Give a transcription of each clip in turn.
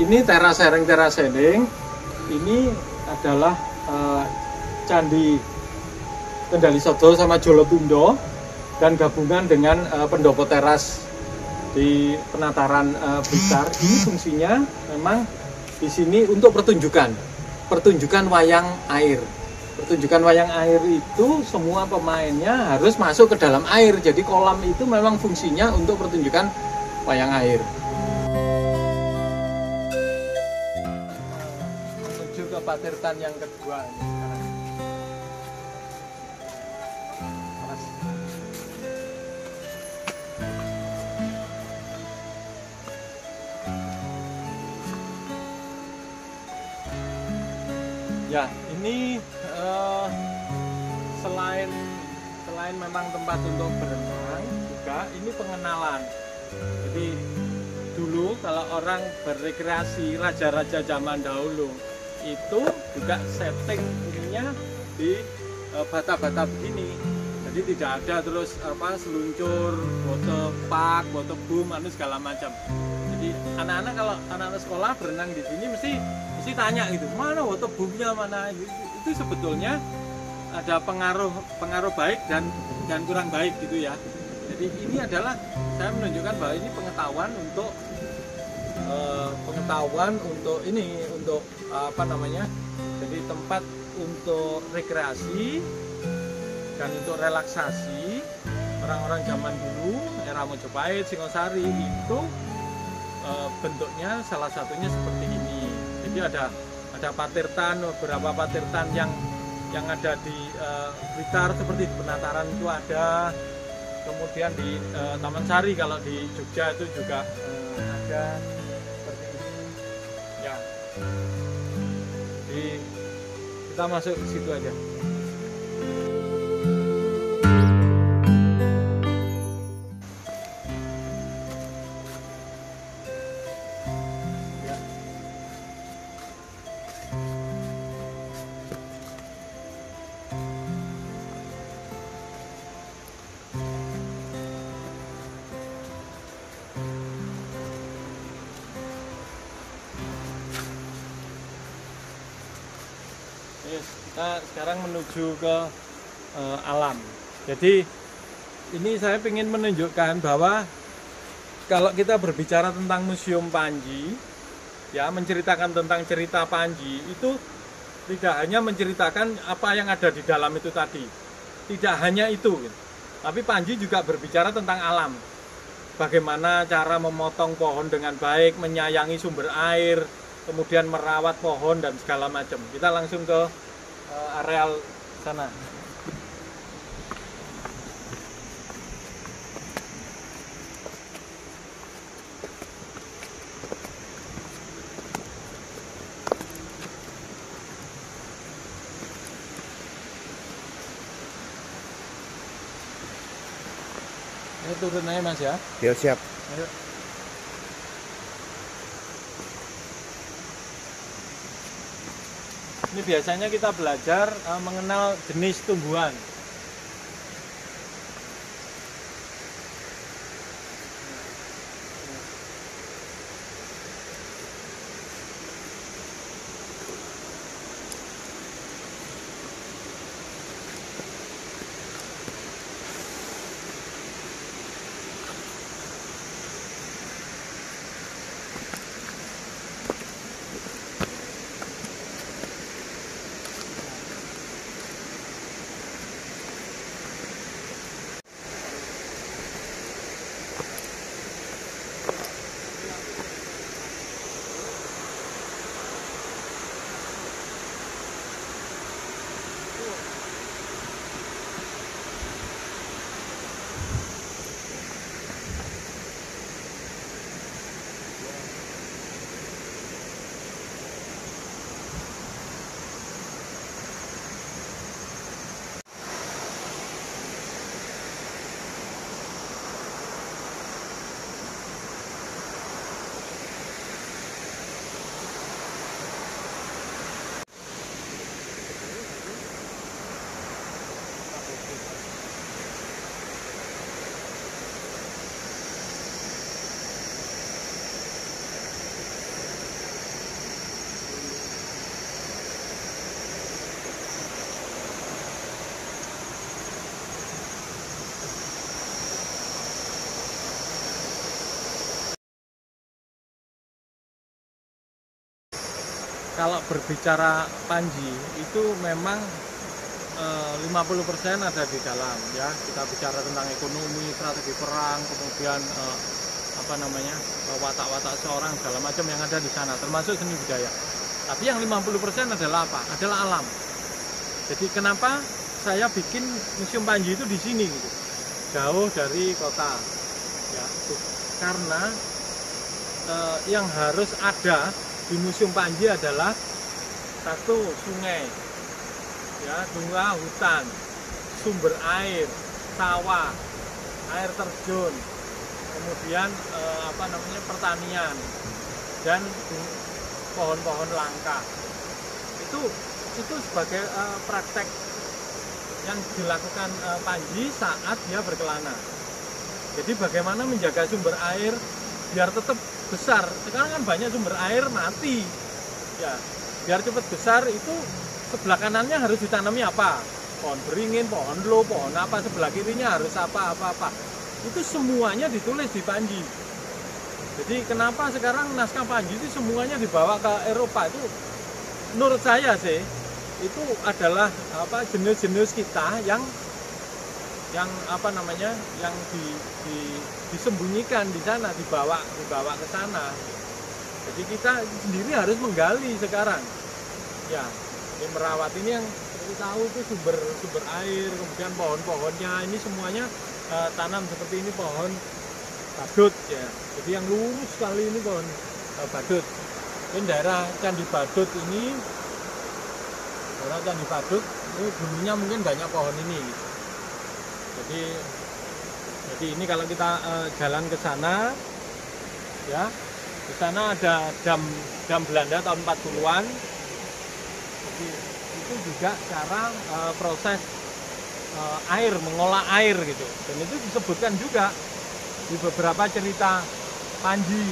Ini terasering ini adalah Candi Kendali Sodo sama Jolotundo dan gabungan dengan pendopo teras di penataran Blitar. Ini fungsinya memang di sini untuk pertunjukan wayang air. Pertunjukan wayang air itu semua pemainnya harus masuk ke dalam air. Jadi kolam itu memang fungsinya untuk pertunjukan wayang air. Menuju ke Patirtan yang kedua ini sekarang. Ya, ini selain memang tempat untuk berenang, juga ini pengenalan. Jadi dulu kalau orang berrekreasi, raja-raja zaman dahulu itu juga setting ininya di bata-bata begini. Jadi tidak ada terus seluncur, waterpark, waterboom, segala macam. Jadi anak-anak kalau anak-anak sekolah berenang di sini mesti tanya gitu, mana waterboomnya mana? Itu sebetulnya ada pengaruh baik dan kurang baik gitu ya. Jadi ini adalah saya menunjukkan bahwa ini pengetahuan untuk jadi tempat untuk rekreasi dan untuk relaksasi orang-orang zaman dulu era Mojopahit, Singosari itu bentuknya salah satunya seperti ini. Jadi ada patirtan, beberapa patirtan yang ada di Blitar seperti di Penataran itu ada, kemudian di Taman Sari kalau di Jogja itu juga ada seperti ini ya. Jadi kita masuk ke situ aja. Kita sekarang menuju ke alam. Jadi ini saya ingin menunjukkan bahwa kalau kita berbicara tentang Museum Panji, ya menceritakan tentang cerita Panji itu tidak hanya menceritakan apa yang ada di dalam itu tadi, tidak hanya itu, tapi Panji juga berbicara tentang alam. Bagaimana cara memotong pohon dengan baik, menyayangi sumber air, kemudian merawat pohon dan segala macam. Kita langsung ke areal sana. Ini turun aja Mas ya. Ya siap. Ayo. Ini biasanya kita belajar mengenal jenis tumbuhan. kalau berbicara Panji itu memang 50% ada di dalam ya. Kita bicara tentang ekonomi, strategi perang, kemudian watak-watak seorang segala macam yang ada di sana, termasuk seni budaya. Tapi yang 50% adalah apa? Adalah alam. Jadi kenapa saya bikin Museum Panji itu di sini gitu, jauh dari kota ya, karena yang harus ada di Museum Panji adalah satu, sungai ya, dua, hutan, sumber air, sawah, air terjun, kemudian pertanian dan pohon-pohon langka. Itu sebagai praktek yang dilakukan Panji saat dia berkelana. Jadi bagaimana menjaga sumber air biar tetap besar. Sekarang kan banyak sumber air mati ya, biar cepat besar. Itu sebelah kanannya harus ditanami apa? Pohon beringin, pohon lo, pohon apa, sebelah kirinya harus apa. Itu semuanya ditulis di Panji. Jadi kenapa sekarang naskah Panji itu semuanya dibawa ke Eropa? Itu menurut saya sih itu adalah jenis-jenis kita yang disembunyikan di sana, dibawa ke sana. Jadi kita sendiri harus menggali sekarang ya. Di Merawat ini yang seperti tahu itu sumber air, kemudian pohon-pohonnya ini semuanya tanam seperti ini, pohon badut ya. Jadi yang lurus sekali ini pohon badut. Ini daerah Candi Badut ini dulunya mungkin banyak pohon ini. Jadi ini kalau kita jalan ke sana ya, di sana ada dam Belanda tahun 40-an. Jadi itu juga cara proses air, mengolah air gitu. Dan itu disebutkan juga di beberapa cerita Panji.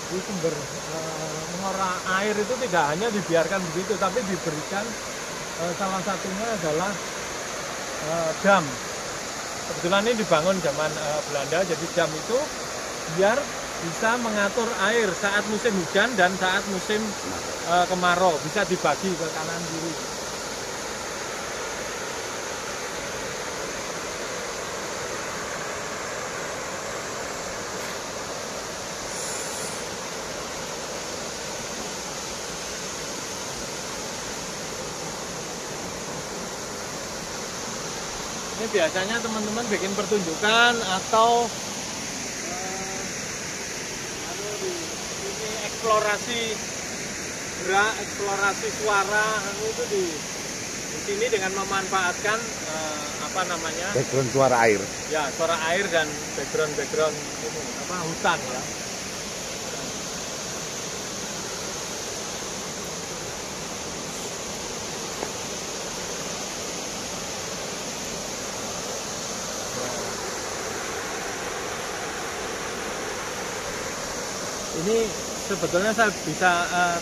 Jadi sumber mengolah air itu tidak hanya dibiarkan begitu, tapi diberikan salah satunya adalah dam. Kebetulan ini dibangun zaman Belanda, jadi dam itu biar bisa mengatur air saat musim hujan dan saat musim kemarau, bisa dibagi ke kanan kiri. Ini biasanya teman-teman bikin pertunjukan atau ini eksplorasi gerak, eksplorasi suara, itu di sini dengan memanfaatkan background suara air. Ya, suara air dan background ini hutan ya. Ini sebetulnya saya bisa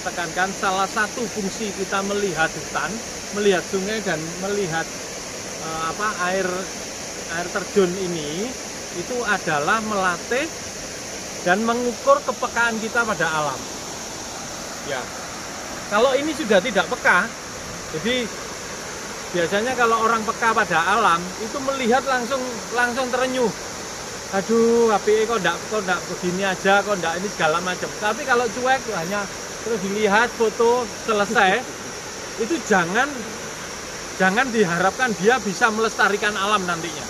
tekankan salah satu fungsi kita melihat hutan, melihat sungai dan melihat air terjun ini itu adalah melatih dan mengukur kepekaan kita pada alam. Ya. Kalau ini sudah tidak peka, jadi biasanya kalau orang peka pada alam itu melihat langsung terenyuh. Aduh, HP kok enggak begini aja, kok enggak ini segala macam. Tapi kalau cuek hanya terus dilihat foto selesai, itu jangan diharapkan dia bisa melestarikan alam nantinya.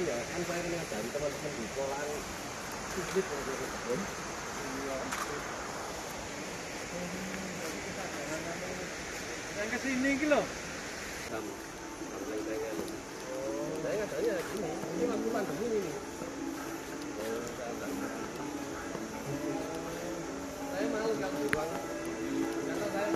Iya, kan saya kenal dari teman-teman di sekolah publik yang Yang kesini gitu loh. Saya katanya ini waktu pandemi ini. Saya malu kalau uang, karena saya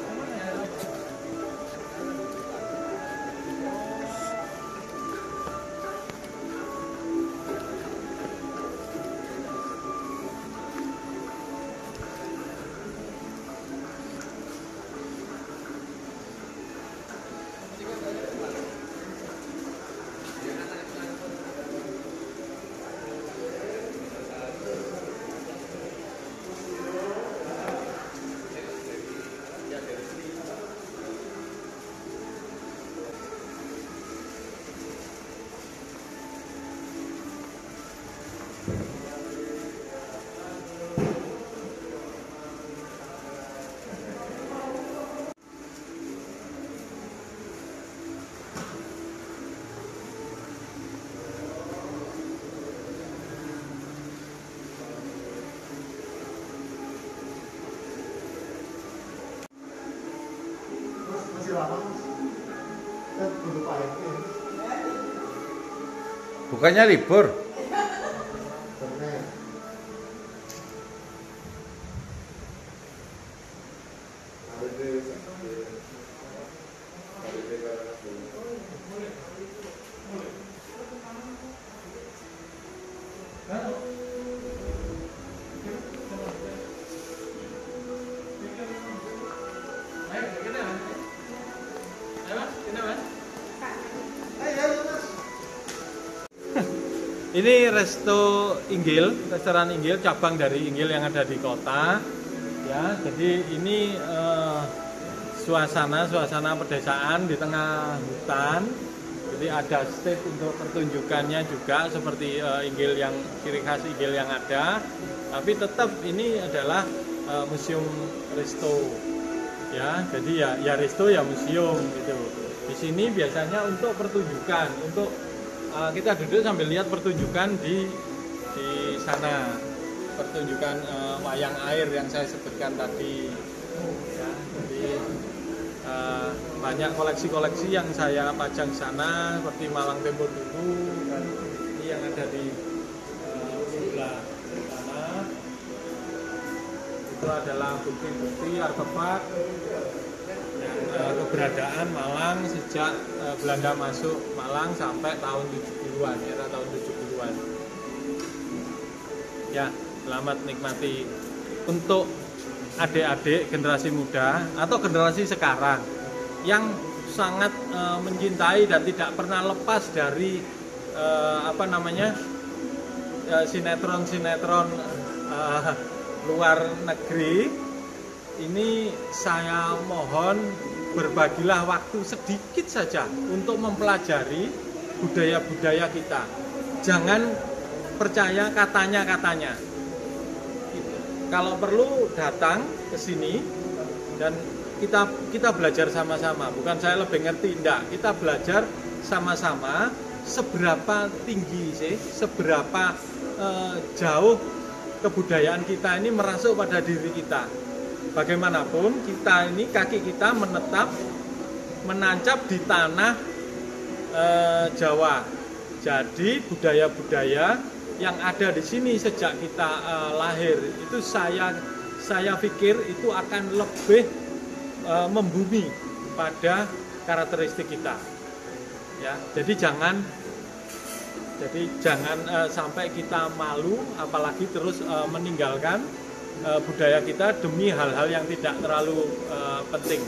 Bukannya libur. Ini Resto Inggil, restoran Inggil, cabang dari Inggil yang ada di kota. Ya, jadi ini suasana pedesaan di tengah hutan. Jadi ada stage untuk pertunjukannya juga seperti Inggil yang ciri khas Inggil yang ada. Tapi tetap ini adalah museum resto. Ya, jadi ya resto ya museum gitu. Di sini biasanya untuk pertunjukan, untuk kita duduk sambil lihat pertunjukan di sana, pertunjukan wayang air yang saya sebutkan tadi. Ya, jadi banyak koleksi-koleksi yang saya pajang sana seperti Malang Tempo Dulu dan ini yang ada di sebelah sana. Itu adalah bukti-bukti artefak keberadaan Malang sejak Belanda masuk Malang sampai tahun 70-an, era tahun 70-an. Ya, selamat nikmati. Untuk adik-adik generasi muda atau generasi sekarang yang sangat mencintai dan tidak pernah lepas dari sinetron-sinetron luar negeri, ini saya mohon berbagilah waktu sedikit saja untuk mempelajari budaya-budaya kita. Jangan percaya katanya-katanya. Kalau perlu datang ke sini dan kita belajar sama-sama. Bukan saya lebih ngerti, enggak. Kita belajar sama-sama seberapa tinggi sih, seberapa jauh kebudayaan kita ini merasuk pada diri kita. Bagaimanapun kita ini, kaki kita menancap di tanah Jawa. Jadi budaya-budaya yang ada di sini sejak kita lahir itu saya pikir itu akan lebih membumi pada karakteristik kita. Ya, jadi jangan sampai kita malu, apalagi terus meninggalkan budaya kita demi hal-hal yang tidak terlalu penting.